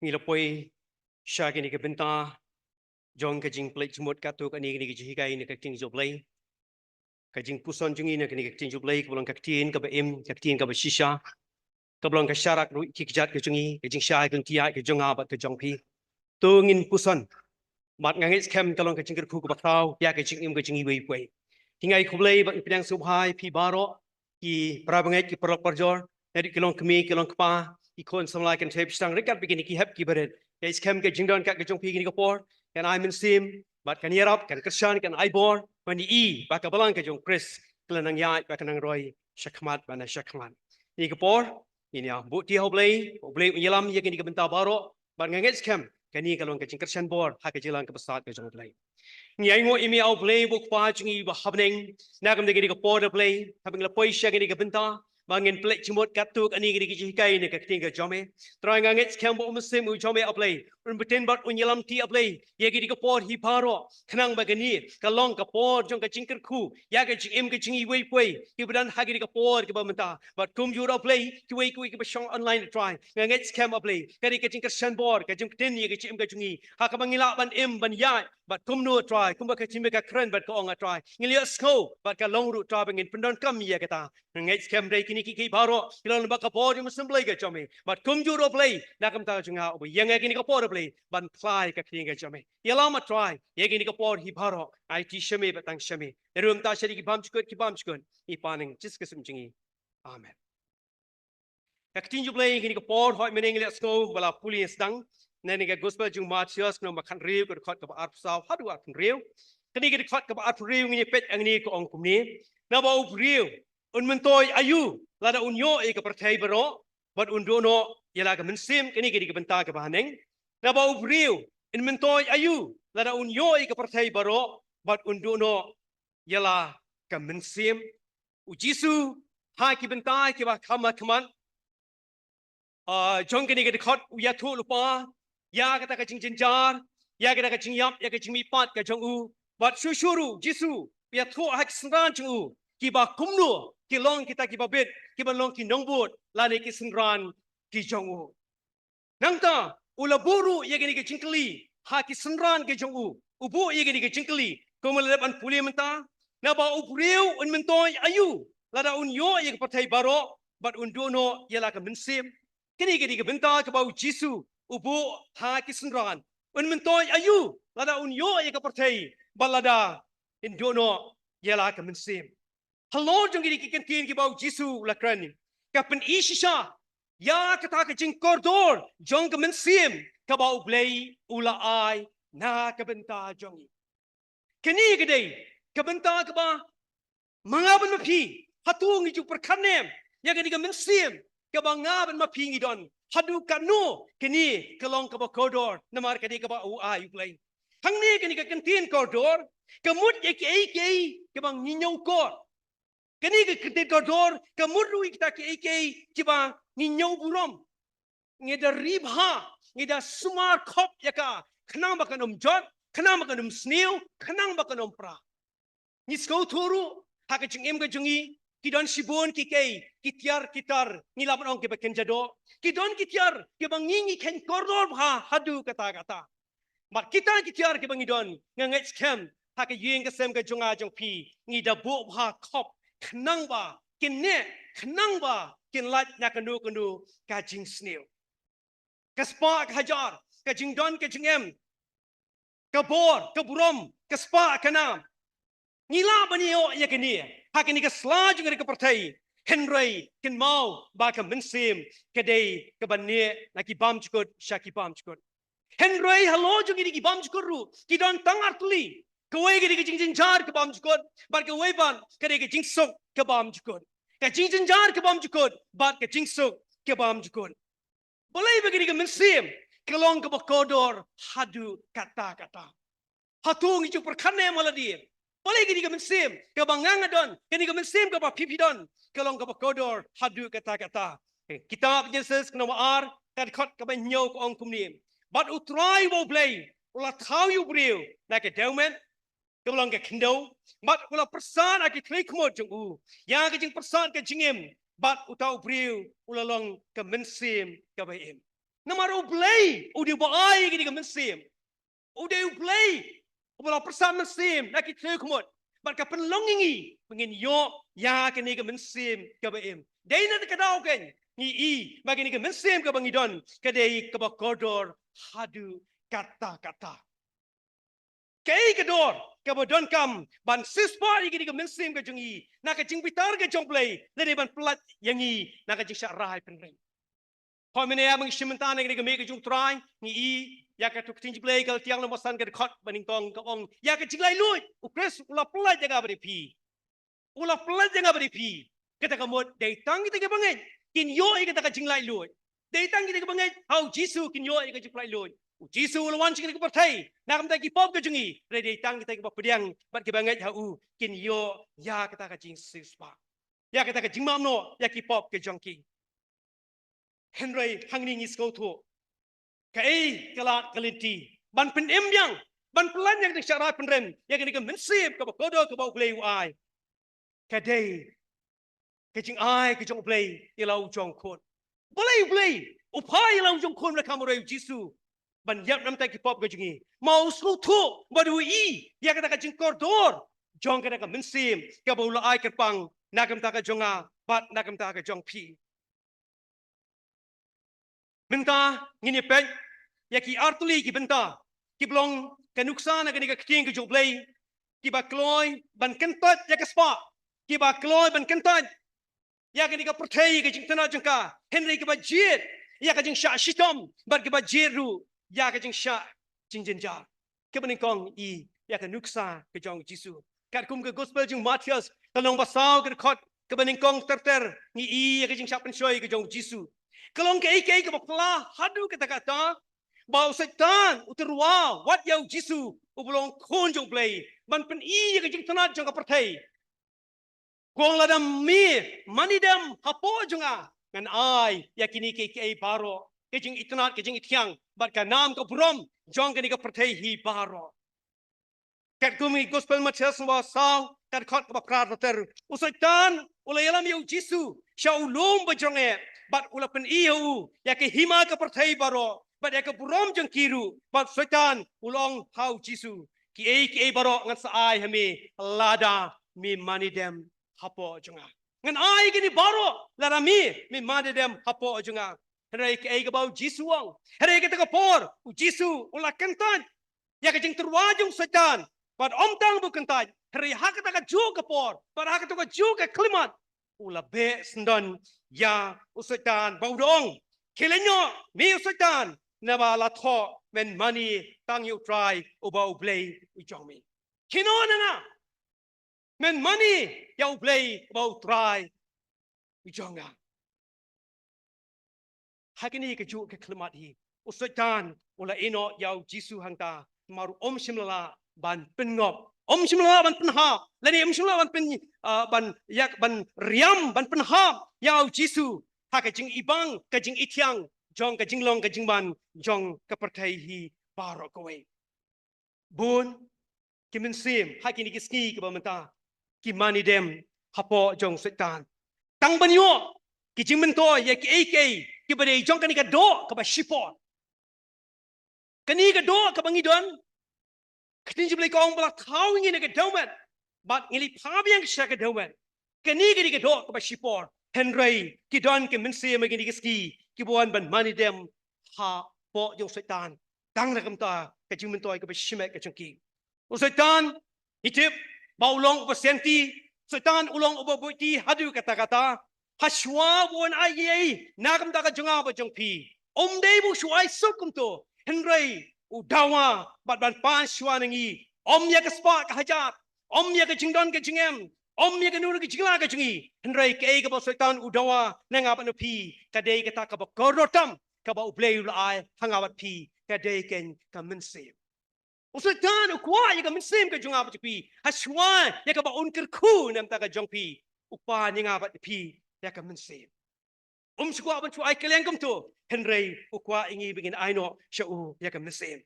ngilapoi sya kini ke benta jong kajing plate semut katu kani kini jihikai ni kajing joblay kajing puson jungi ni kini kajing joblay kebelang kaktiin kaktiin ka shisha kebelang ka syarak ru kikjat ke jungi kajing syai keng tiai ke jonga bat ke jongpi tungin puson mat ngangit kem kalong kajing kerku ke batau ya kajing kajing iwi pui hingai kublay bat pedang subhai pi baro ki prabangai ki perlok perjor dari kilong kemi kilong kepa ikon samlai kan tep stang rekat begini ki hep ki bered ya iskem ke jingdon kat ke jong pi gini kapor kan I min sim bat kan yerap kan kersan kan ibor mani I ba ka balang ke jong Chris kelenang ya ba kan roy syakmat bana syakmat ni kapor ini ya bukti hoblay menyelam ya kini ke benta baro bat ngangit skem kani kalong ke jing kersan bor ha ke jilang ke besar ke jong play ni ai ngo imi au play buk pa jungi ba habning nakam de gini kapor de play habing la poisya gini ke benta bangin plek cimut katuk ani gidi gidi kai ne kakting ka jome try ngangit skambo musim u jome aplay un beten bat unyelam ti aplay ye gidi ka por hi paro khnang bagani ka long ka por jong ka jingker khu ya ka jing ka jingi wei pui ki badan ha gidi ka por ki ba menta but kum jura aplay ki wei ki ba shong online try ngangit skam aplay kari ka jingker shan bor ka jing ten ye ka jing ka jingi ha ka bangila ban ban ya but kum no try kum ba ka jing ka kren bat ka onga try ngiliya sko but ka long ru try bangin pendon kam ye kata ngait skam dai kini ki baro kilon ba ka por yung semblay ka jome but kum juro play nakam ta junga obo yang kini ka por play ban fly ka kini ka jome yalama try ye kini ka por hi baro ai ti shame batang shame rum ta shari ki bam chukut I paning jis kesum jingi amen ka tin ju play kini ka por hoi meneng let's go bala puli sedang nani ka gospel jung Mathaios no makan riu ka khot ka art saw hadu art riu kini ka khot ka art riu ngini pet angni ko ong kumni na ba riu un mentoy ayu lada unyo e ka perthai baro bat undono yala ka mensim kini kidi ka benta ka bahaneng na ba ubriu in mentoy ayu lada unyo e ka perthai baro bat undono yala ka mensim u jisu ha ki benta ki ba khama khaman jong kini ka khot ya thu lupa ya ka ta ka jing jinjar ya ka ta ka jing yap ya ka jing mi pat ka jong u bat shuru jisu ya thu ha kisran jong u ki ba kumnu ki long kita ki babit ki ba long ki nongbut lani ki singran ki jongu nangta ulaburu ye gini ki jingkli ha ki singran ki jongu ubu ye gini ki jingkli komalap an puli menta na ba ubriu un mentoy ayu lada un yo ye patai baro bat un dono ye la ka mensim kini gini ki benta ka ba jisu ubu ha ki singran un mentoy ayu lada un yo ye ka patai balada in dono ye la ka mensim Hello jong gidi ki kentin ki bau Jisu la krani. Kapen isha ya kata ka jing kordor jong ka mensim ka bau blay ula ai na ka benta jong. Kini gede ka benta ka ba mangaban mapi hatung iju perkanem ya gedi ka mensim ka ba ngaban mapi ngidon hadu kanu kini kelong ka ba kordor namar ka di ka ba u ai blay. Hang ni kini ka kentin kordor kamut ye ki ka bang ninyong kor kani ke ketit kodor kemurui kita ke kiba ninyau burom ngeda ribha ngeda sumar kop yaka kenang bakan jot kenang bakan snew kenang bakan pra ni sko turu hak jengem ke jungi kidon sibun kitiar kitar ngilapan ong ke baken jado kidon kitiar ke bangingi ken kodor ha hadu kata mat kita kitiar ke bangidon ngangai scam hak yeng ke sem ke junga jong pi ngida bu ha kop kenang ba kene kenang ba kin lat na kanu kajing snew kaspa hajar kajing don kajing em kabor kaburom kaspa kana ngila banio ya kini hakini kasla jung ke pertai henry kin mau ba ka mensim kedai ke banie naki bam chukut shaki bam chukut henry hello jung ki bam chukuru ki don tangar tuli kawai ke jing jar ke bam jukut bar ke ban ke jing sok ke bam jukut ke jing jar ke bam jukut bar ke jing sok ke bam jukut boleh bagi ke mensim ke long ke bakodor hadu kata hatung itu perkane maladi boleh ke mensim ke bangang don ke mensim ke pipidon ke long ke bakodor hadu kata kitab Yesus nomor ar kad khot ke banyo ko ong kumni bat utrai wo blay ulah thau yu briu na ke deumen kebelang ke kendo bat ulah persan aki klik mod jung u ya ke jing persan ke jingem bat utau briu ulah long ke mensim ke baim Namaro play, udi baai gini ke mensim. Udi play, ubala persam mensim, nak kita kumut. Bat ka penlongingi, pengin yo ya kini ke mensim ke baim. Dai na kadau ken, ni I bagi ni ke mensim ke bangidon, ke dai ke bakodor hadu kata-kata. Kei kedor, ke bodon kam, ban sispa gini ke mensim ke jungi, nak ke jing pitar ke jong play, lene ban pelat yangi, nak ke jing syak rai penring. Kau menaya mengisymentan yang mereka mereka jung try ni ya ke tuk tinggi play kalau tiang lemosan ke dekat banding tong ke ong ya ke jinglai lui upres ulah pelat jaga beripi kita kemud datang kita ke bangai kin yo kita ke jinglai lui datang kita ke bangai hau jisu kin yo kita jinglai lui jisu lawan kita ke partai nak kita ke pop ke jungi datang kita ke pediang bat ke bangai hau kin yo ya kita ke jing sispa ya kita ke jingmam no ya ke pop ke jongki Henry hangni ngis kau tu, kai kelat kelinti, ban penem yang, ban pelan yang disyarah penrem, yang ini kemensip ke bakodo ke bau play uai, kadai, kecing ai kecing play, ilau jong kon, play, upai ilau jong kon mereka murai Jisu, ban yap nam tak kipop kecingi, mau slu tu, badu yang kata kecing koridor, jong kata kemensip ke bau lai kerpang, nakam tak kejonga, bat nakam tak kejong pi. Benta ngini pek ya ki artuli ki benta ki blong kanuksa na kani ka kting ki joblay ki ba kloy ban kentat ya ka spa ki ba kloy ban kentat ya kani ka perthai ka jingtana jangka Henry ki ba jit ya ka jing sha shitom bar ki ba jiru ya ka jing sha jingjenja ke baning kong ya ka nuksa ka jong Jisu kat kum ka gospel jing Mathaios kalong basau ka khot ke baning kong terter ni ya ka jing sha pensoi ka jong Jisu kalau ke bapla hadu kata-kata bau setan uterwa wat yau Jisu ubulong konjong play ban pen ke jing tanat jong kapertai kong ladam mi manidam hapo jonga ngan ai yakini ke baro ke jing itnat ke jing itiang bat ka nam ka brom jong ke ni kapertai hi baro kat kumi gospel Mathaios wa saw kat khot ka bapra ter usaitan ulayalam yau Jisu shaulum bajong bat ula pen ya ke hima ke pertai baro bat ya ke burom jeng kiru bat setan ulong hau Jisu ki baro ngan saai hami lada mi manidem hapo jonga ngan ai gini baro lada mi manidem hapo jonga Hari ke bau Jisu wang hari ke tak por Jisu ula kentan ya ke jeng terwajung setan bat om tang bu kentan hari hak tak ju ke por bat hak tak ju ke klimat ula be sendon ya usaitan baudong kilenyo mi usaitan naba la tho men money tang you try ubau play ujong mi kino na men money ya play ubau try ujong ga hakini ke ju ke klimat hi usaitan ula ino ya Jisu hangta maru om shimla ban pengop om shimla ban penha lani om shimla ban pen ban yak ban riam ban penha yau Jisu ha ka jing ibang ka jing itiang jong ka jing long ka jing ban jong ka pertai hi baro kowe bun ki mensim ha ki ni kiski ka bamenta ki mani dem hapo jong setan tang banyo ki jing mento ya ki ki bade jong ka ni ka do ka ba shipon kani ka do ka bangidon ketin jibli kong bala thau ngi ne ka domen bat ngili pabiang sha ka domen kani ka ni ka do ka ba shipon Henry kidon ke mensi magini kiski kibuan ban mani dem ha po jong setan tang na kamta ka jing mentoi ka bashime ka chungki o setan itip baulong pasenti setan ulong obobuti hadu kata-kata haswa buan ayei na kamta ka junga ba jongpi dei bu shuai sukum to Henry udawa bat ban pan shwa nangi ya ka spa ka hajat ya ka jingdon ka jingem ya kanuru ke jingla ke jingi Henry ke ba setan udawa nanga ba no pi kadai kata ka ba korotam ka ba ublei ulai hanga ba pi kadai ken ka mensim usetan ukwa ya ka mensim ka junga ba pi haswa ya ka ba unkir ku nam ta ka jong pi upa ninga ba pi ya ka mensim sukwa ban chu ai keleng kum tu Henry ukwa ingi bingin aino shau ya ka mensim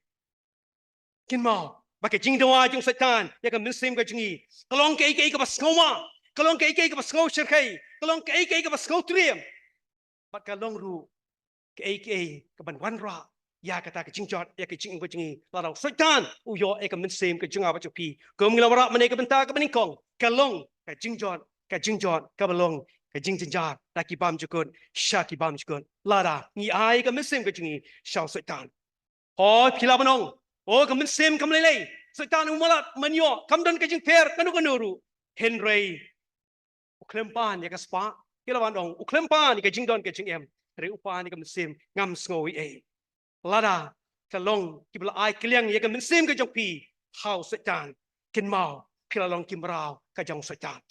kin mau Bagi jing doa jing setan, ya kan mensim ke jingi. Kalong ke ka bas ngoma, kalong ke ka bas ngau syirkai, kalong ke ka bas ngau triam. Bat kalong ru, ke ban wan ra ya kata ke jingjot ya ke jing ko jingi la dau Satan u yo e ke men sem ke jinga ba chu pi ko mi la wara mane ke benta ke baning kong ke long ke jingjot ke balong ke jingjot ta ki bam chu kun sha ki bam chu kun la da ni ai ke men sem ke jingi shao Satan ho pila banong o ke men sem kam lei Satan u malat manyo kam don ke jing per kanu ru Henry uklempan ya ke spa pila banong uklempan ke jingdon ke jing em re upan ke men sem ngam sngowi e lada ke long ki bla ai kliang ye ke men sim ke jong pi how Satan kin mau pila long kim rao ka jong Satan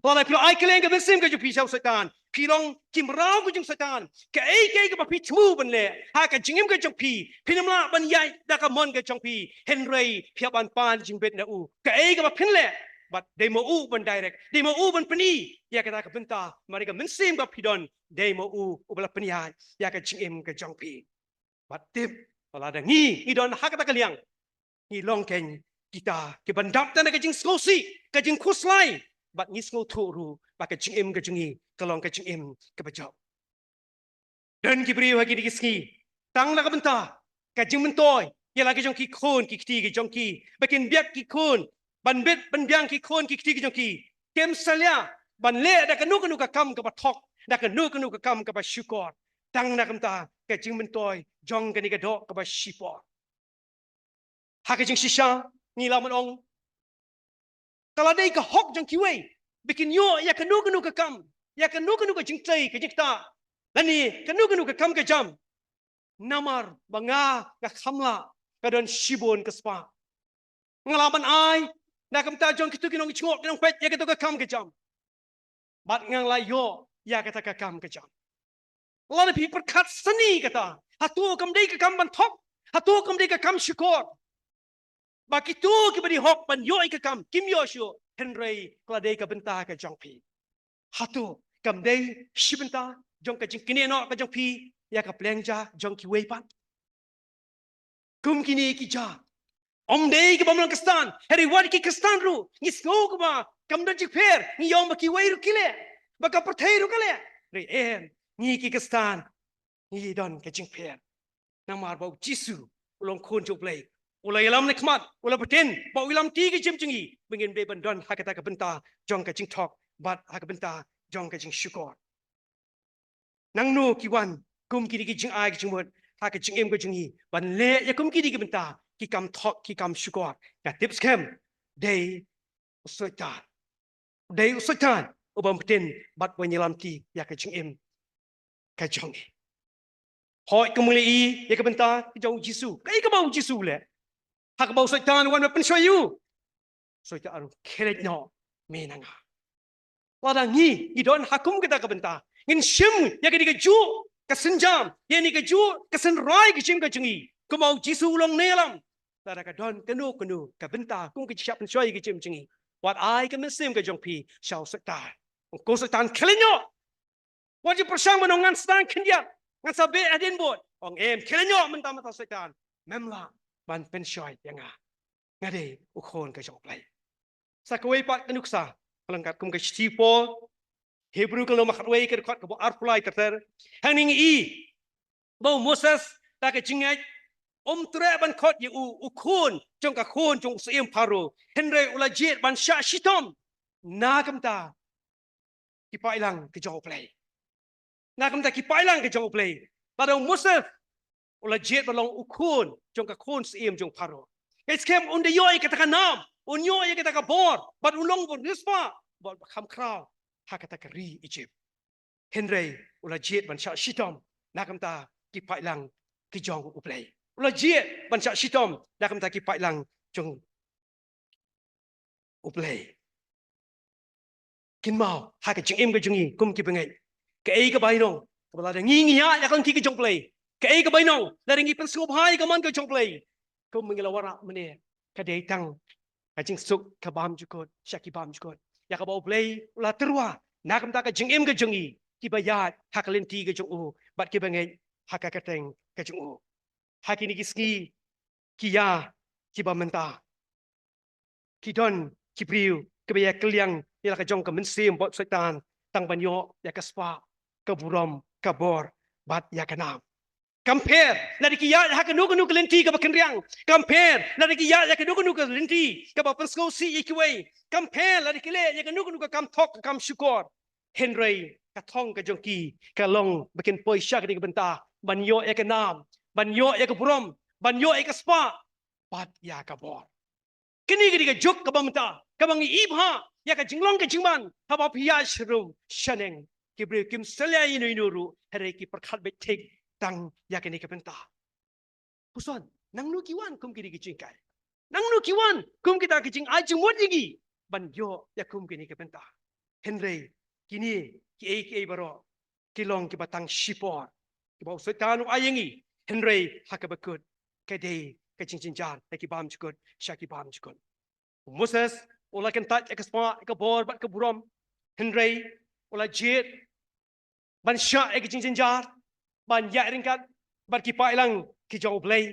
lada pila ai kliang ke men sim ke jong pi how Satan pi long kim rao ke jong Satan ke ke ba pi chmu ban le ha ka jingim ke jong pi pinamla ban yai da ka mon ke jong pi Henry pia ban pan jing bet na u ke ba pin le but demo u ban direct demo u ban pani ya ka ka benta mari ka men sim ba pidon demo u bala pani ya ka jingim ke jong pi Batip, kalau ada ngi don hak kata kaliang, ngi longkeng kita ke bandap dan ke jing skosi, ke jing kuslai, bat ngi sko turu, bat ke jing im ke jingi, kelong ke jing im ke bajau. Dan ki beri bagi di ski, tang nak benta, ke jing mentoy, ya lagi jong ki khon ki kti ki jong ki, bakin biak ki khon, ban bet ban biang ki khon ki kti ki jong ki, kem salia, ban le da kanu ka kam ke batok, da kanu ka kam ke basyukor. Tang nak benta, ke jing mentoy, jong ke ni ke dok ke basyipor. Hak jing shisha ni laman ong kalau dai ka hok jang kiwei bikin yo ya kanu ka kam ya kanu ka jing tlai ka jikta lani kanu ka kam ka jam namar banga ka khamla ka don shibon ka spa ngalaman ai na kam ta jong kitu kinong chngok kinong pet ya ka kam ka jam bat ngang la yo ya ka kam ka jam lot of people kat sani kata hatu kam dai ka kam ban thok hatu kam dai ka kam shikor Bagi tu kita beri hok ban yo ikam Kim Yoshu Henry kladei ka benta ka jongpi. Hatu kam dei shibenta jong ka jing kini no ka jongpi ya ka plengja jong ki weipan. Kum kini ki ja. Om dei ka bamlang kastan. Heri wadi ki kastan ru. Ngis ngo ka ba kam do jik per ni yom ba ki wei ru kile. Baka perthai ru kale. Re en ni ki kastan. Ni don ka jing per. Namar bau jisu ulong khon jok play. Ulai ilam nikmat, ulai paten, bau ilam tiga jam jengi, bengin be bandon hakata ka benta, jong ka jing tok, bat hak benta, jong ka jing syukur. Nang no kiwan, kum kiri ki jing ai ki jing mut, hak ka jing em ka jengi, ban le ya kum kiri ki benta, ki kam tok, ki kam syukur. Ya tips kem, day usoitan, ubam paten, bat wanyilam ti ya ka jing em, ka jongi. Hoi kemuli ya ka benta, ki jong Jisu, kai ka bau Jisu le. Hak bau Satan wan pen shoyu. Soita aru keret no menanga. Wada ngi idon hakum kita kabenta. Ngin shim ya ke ju kasenjam ya ni ke ju kasenrai ke shim ke jengi. Kemau Jisu long nelam. Tada ka don kenu kabenta kum ke siap pen shoy ke jim jengi. Wat ai ke mesim ke jong pi shau Satan. Ko Satan kelenyo. Wajib persang menongan Satan kendia. Ngan sabe adin bot. Ong em kelenyo mentama Satan. Memla ban pen shoy yang ngade ukhon ka jong play sa kawai pat kanuksa kalangkat kum ka stipo Hebrew kalau makatway ka kot ka bo arpulai ter haning bo Moses ta ka jingai tre ban kot ye ukhon jong ka khon jong siem paro henry ulajet ban sha shitom na kamta ki pailang ka jong play na kamta ki pailang ka jong play padang Moses ulajet balong ukhon jong ka khon siem jong paro es kem unde yo kata kanam unyo kata ka bor but ulong bor nispa bot kham kraw ha kata ka ri Egypt Henry ulajet ban sha shitom nakamta ki pailang ki jong uplay ulajet ban sha shitom nakamta ki pailang jong uplay kin mau ha ka jing em ka jungi kum ki pengai ka ei ka bai nong ka bala ngi ya kan ki jong play ka ei ka bai nong la ngi pen sop hai ka man ka jong play kau mengelawara mene kadai tang kajing suk kabam jukot syaki bam jukot ya ka bau play ula terwa nakam ta ka jingim ka jungi ki bayat hakalenti ka jungu bat ki bangai hakakateng ka jungu hakini kiski ki ya ki bamenta ki don ki priu ki bayat keliang ya ka jong ka mensim bot Satan tang banyo ya ka spa ka buram ka bor bat ya kanam compare na dikiya ha kanu kanu kelenti ka bakin riang compare na dikiya ya kanu kanu kelenti ka ba pensko si ikwai compare la dikile ya kanu kanu ka kam thok kam syukur henry ka thong ka jongki ka long bakin poi syak di benta banyo ya kanam banyo ya ka prom banyo ya ka spa bat ya ka bor kini kini ka juk ka bamta ka bangi ibha ya ka jinglong ka jingman ha ba pia shrum shaneng kibre kim selya inuru here ki perkhat be thik tang ya kini ka benta puson nang nu kiwan kum kini ki jingkai nang nu kiwan kum kita ki jing ai jing modigi banyo ya kum kini ka benta henry kini ki ai baro kilong ki batang shipor ki ba usatanu ayengi henry hakabakut kede ka jingjan ki bam jukut shaki bam jukut Moses ola kan tak ekaspa ekabor bat keburam henry ola jet ban sya ek jingjar ban ya ringkat bat ki pailang ki jong play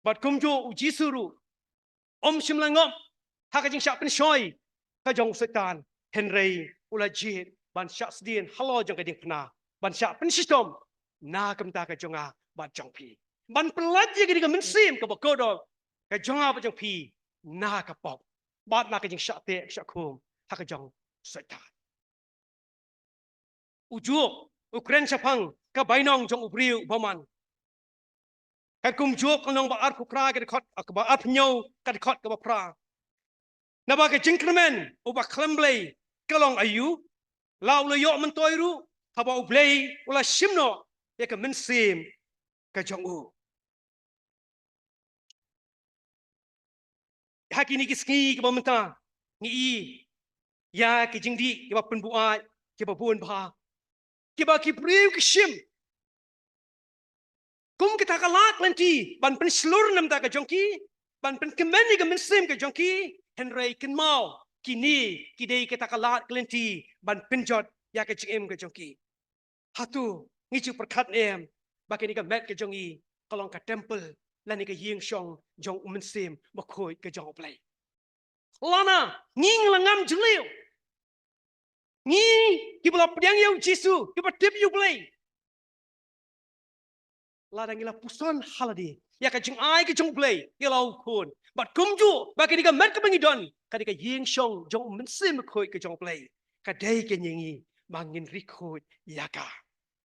bat kumjo uji suru shimlangom haka jing syak pen shoy ka jong setan henry ola jet ban syak sedien halo jong kading pna ban syak pen sistem na kamta ka jonga bat jong pi ban pelat ye kading mensim ka bakodo ka jonga bat jong pi na ka pop bat na ka jing syak te syak khum haka jong setan ujuk ukren sapang ka bainong jong ubriu baman ka kumjuk nong ba ar kukra ka khot ka ba ar pnyau ka khot ka ba pra na ba ka jingkremen u ba klemblei ka long ayu law le yo man toiru ha ba ublei ula shimno ya ka mensim ka jong u hakini kiski ka ba menta ni ya ki jingdi ki ba penbua ki ba bun ba kiba kibriu kishim kum kita kalak lenti ban pen seluruh nam ta ka jongki ban pen kemen ni ka mensim ka jongki henry ken mau kini kidei kita kalak lenti ban penjot ya ka jingem ka jongki hatu ngicu perkat em bakini ka met ka jongi kalong ka temple lani ka ying shong jong mensim bakoi ka jong play lana nging langam jliu ngi kibla pediang yau jisu kibla tip yu play ladang ila puson haladi ya ka jing ai ka jong play ilau kun bat kumju bakini ka met ka bangidon ka ka ying shong jong mensim bakoi ka jong play ka dai ka nyingi mangin rikod ya ka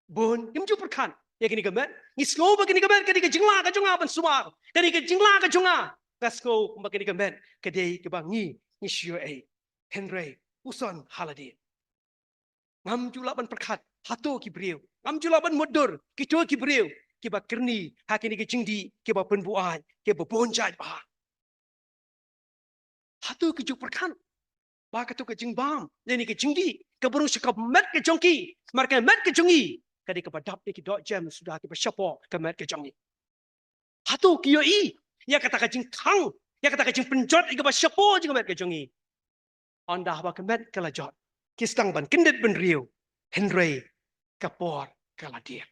bon kimju perkan ya kini ka met ngi slow bakini ka met ka ka jingla ka jonga ban suar ka ka jingla ka jonga let's go bakini ka met ka dai ka bangi ni sure ai henry puson haladi ngam jula ban perkat hatu kibriu ngam jula ban mudur kitu kibriu kiba kerni hakini ki jingdi kiba penbuai kiba bonjai ba hatu ki juk perkan ba ka tu ka jingbam leni ki jingdi ka burung sekap met ke jongki marka met ke jongi kadi ka badap ki dot jam sudah ki basyapo ka met ke jongi hatu ki yo i ya kata ka jing thang ya kata ka jing penjot ki basyapo jing met ke jongi anda ba ka met kala jot kistang ban kindet ben riu henry kapor kala dia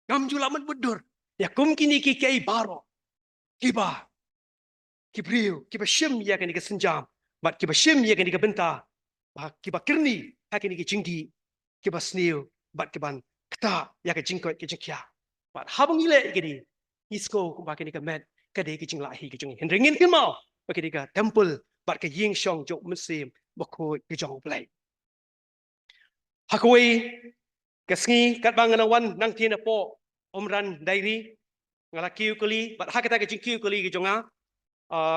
ngam jula man budur ya kum kini ki kai baro kiba kibriu kiba shim ya kani ka senjam bat kiba shim ya kani ka benta ba kiba kirni ha kani ki jingdi kiba sniu bat kiban kata ya ka jingko ki jingkya bat habung ile kini isko ba kani ka met kade ki jingla hi ki jing henry ngin kimau ba kani ka temple bat ka ying shong jok musim bakoi ki jong play hakoi kasngi kat bangan wan nang tina po omran dairi ngala kiu kuli bat hakata ke kiu kuli ke jonga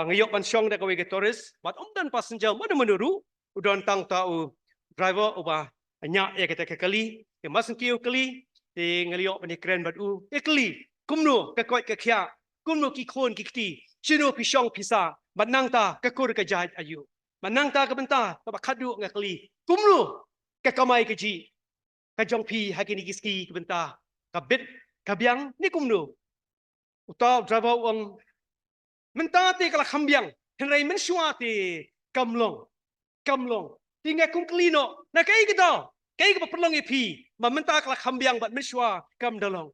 ngayok ban shong da kawe ke tourist bat omdan passenger mana menuru udon tang tau driver uba anya ya kata ke kali ke masen kiu kuli te ngaliok ban kren bat u kali kumno ke koi ke khia kumno ki khon ki kti chino pi shong pisa bat nang ta ke kur ke jaj ayu bat nang ta ke benta ba khadu ngakli kumno ke kamai ke ji ka jong pi hakini kiski ke benta ka bit ka biang ni kumno utau driver wang menta te kala khambiang henrai men suate kamlong tinga kum klino na kai kita kai ka perlong pi ma menta kala khambiang bat men sua kam dalong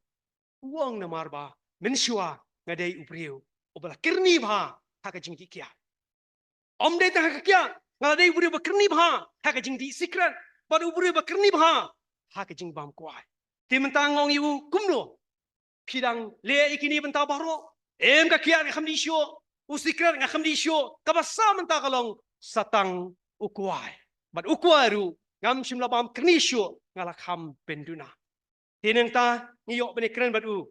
uang na marba men sua ngadai upriu obala kirni bha haka jingki kya om de ta haka kya ngadai upriu ba kirni bha haka jingdi secret ba upriu ba kirni bha haka jing bam kwai Ti mentang ngong iu kumno. Pidang le ikini benta baro. Ka kian ngam di syo. Usikran ngam di syo. Kabasa menta kalong satang ukuai. Bat ukuai ru ngam simla bam kni syo ngalakam penduna. Tineng ta ngiyok bene kren batu.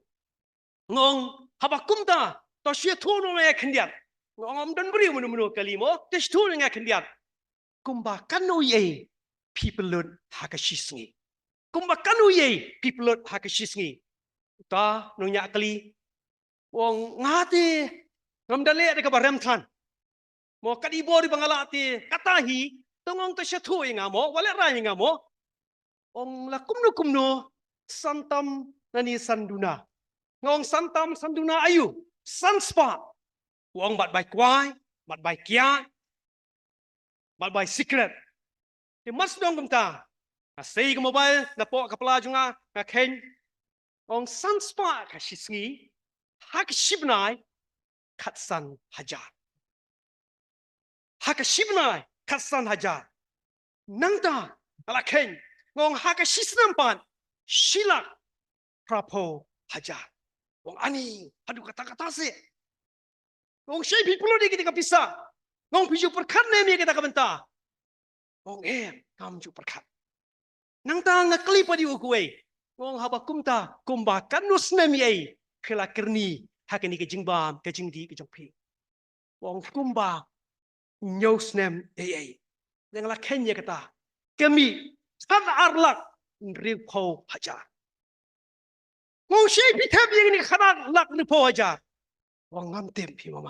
Ngong habakum ta to sye thono me khendiat. Ngom dan beri menu kalimo tes thono nga khendiat. Kumba kanu ye people lut hakashisngi. Kumba kanu ye people lut hakashisngi. Ta nunya kali wong ngati ngam dale de kabarem than. Mo kadibo di bangalati katahi tongong to sye tho ngamo wala ra ngamo. Ong lakumno santam nani sanduna. Ngong santam sanduna ayu. Sanspa. Wong bat bai kwai, bat bai kia, bat bai secret. Di mas dong kumta. Asay ka mobile, napo kapala junga, ngaken. Ong sanspa ka shisngi, hak shibnai, katsan hajar. Hak shibnai, katsan hajar. Nangta, alaken. Ngong hak shisnampan, shilak, prapo hajar. Wong ani, aduh kata-kata sih. Ngong syai people di kita kapisa. Ngong piju perkat nemi kita kabenta. Ngong kam ju perkat. Nang ta ngakli pa di ukuwe. Ngong habakum ta kumbakan nus nemi ai. Kela kerni hakani ke jingbam ke jingdi ke jongpi. Ngong kumba nyos nem ai. Nang la kenya kata. Kami sad arlak nriu po hajar. Ngong syai pitab yang ni khadak lak ni po hajar. Wong ngam tempi mama.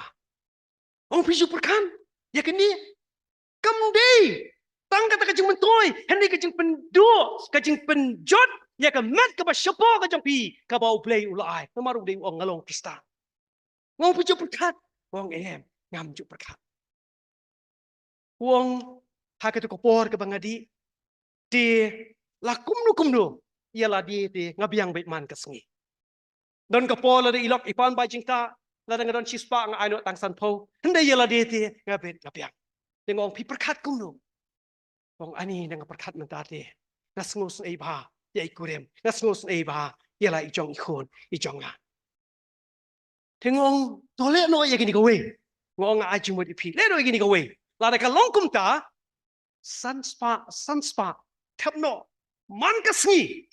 Wong piju perkan. Ya kini kamdi. Tang kata kajing mentoi. Hendi kajing penduk. Kajing penjot. Ya ke mat ke basyapo kajing pi. Ke bau play ulai. Namaru di wong ngalong krista. Wong piju perkan. Wong ngam juk perkan. Wong haketu kopor ke bangadi. Di lakumnu. Ialah di ngabiang baitman kesengi. Don kopor lada ilok ipan bajing ta. Lada ngadon cispa nga aino tang san po. Hendak ialah di ngabiang. Dengan orang perkat kumno. Orang ani dengan perkat mentade. Nasngus eiba ya ikurem. Nasngus eiba ialah ijong ikon ijonga. Dengan tolek no ya gini gawe. Ngong ajimut ipi. Le no gini gawe. Lada kalong kumta sanspa tapno man kasngi.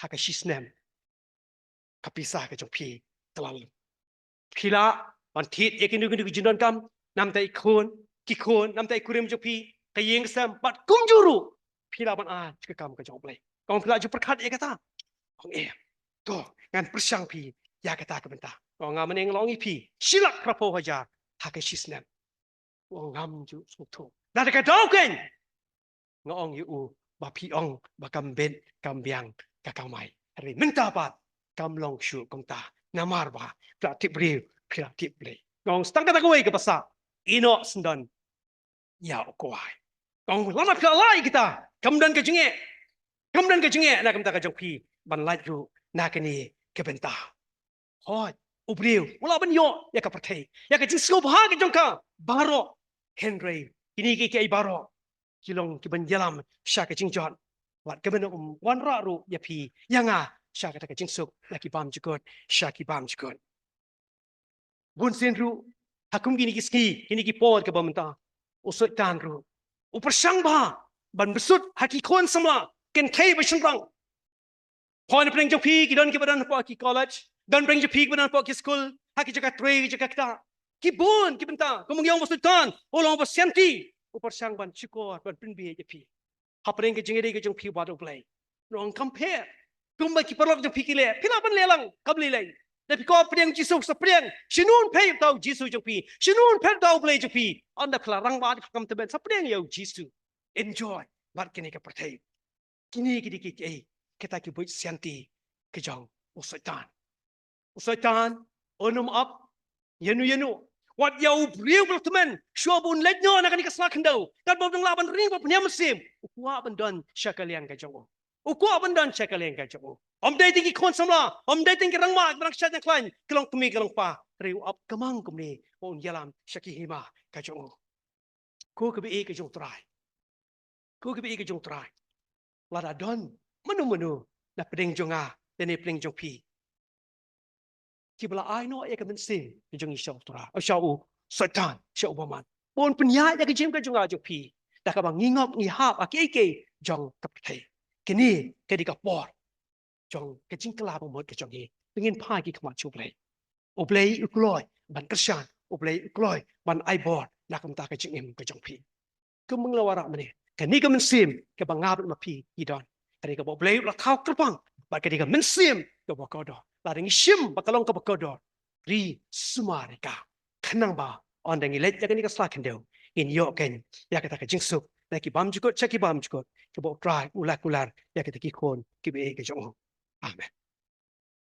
Haka shisnem. Kapisah ke jong pi terlalu. Pila mantit ya gini jinon kam nam ta ikon kikon nam tai kurim jopi kayeng sam pat kumjuru pila ban jika kam ka jong play kong pila ju perkat ya kata kong to ngan persang pi ya kata ka benta kong ngam neng longi pi silak prapo haja hake shisnam kong ngam ju sukto da ka dauken ngong yu ba pi ong ba kam ben kam biang ka kamai hari menta pat kam long shu kong ta namar ba pla tip riu pla tip play kong stang kata kowe ka pasa ino sendan ya kuai. Kong lama pila lai kita. Kamdan ke jenge nak kamta ka jongpi ban laju nak ni ke benta. Hoi ubriu wala ban yo ya ka pertai. Ya ka jingsko bah ke jongka baro Henry ini ke baro. Kilong ki ban jalam sya ka jingjot. Wat ke ben wan ra ru ya pi yanga sya ka ka jingsuk laki bam jukot sya ki bam jukot. Bun senru hakum gini kiski ini ki por ke bamenta. Usut tan ru. Upersang bah. Ban besut haki kon semua. Ken kay bersentrang. Puan pering jopi ki don ki badan po ki college. Don pering jopi ki badan po ki school. Haki jaga tre jaga kita. Ki bon ki benta. Kumung yang besut tan. Olong bersenti. Upersang ban cikor ban pinbi jopi. Ha pering ke jengeri ke jopi wadu play. Nong compare. Kumba ki perlok jopi ki le. Pila ban lelang kabli lay. Tapi kau pering Jisu sepriang, sinun pay tahu Jisu jopi, sinun pay tahu play jopi. Anda kelarang bad kam teben sepriang yau Jisu. Enjoy, bad kini ke pertai. Kini kita ki buat sianti kejang usaitan. Usaitan, onum up, yenu. Wat yau beriu beltemen, syabun ledno nak ni kesalahan dau. Dan bau deng laban ring bau musim. Ukwa bendan syakalian kejang. Ukwa bendan syakalian kejang. Om day tinggi kon samla, om day tinggi rangma, berang syat yang lain, kelong kemi kelong pa, riu up kemang kemni, on yalam syaki hima kajong. Ko kebi kajong try. Lada don, menu. na pring jonga tene pring jong pi ki bala ai no ya ka men sim jong i shau tora o shau satan shau ba man pon punya ya ka jim ka jonga jong pi ta ka bang ngingop ngi hap a ke jong ka thai kini ke di ka por jong ka jing kala ba mo ka jong hi pengin pai ki khama chu play o play u kloi ban ka shan o play u kloi ban ai bor na kam ta ka jing em ka jong pi ke mung la wara mane ka ni ka men sim ka bang ngap ma pi i don ka di ka bo play la khau ka pang ba ka di ka men sim ka bo ka do la ding shim ba ka long ka ba ka do ri sumare ka khanang ba on dang i let ya ka ni ka sla kan do in yo ken ya ka ta ka jing su na ki bam ju ko cha ki bam ju ko ka bo try ular ya ka ta ki kon ki be ka jong amen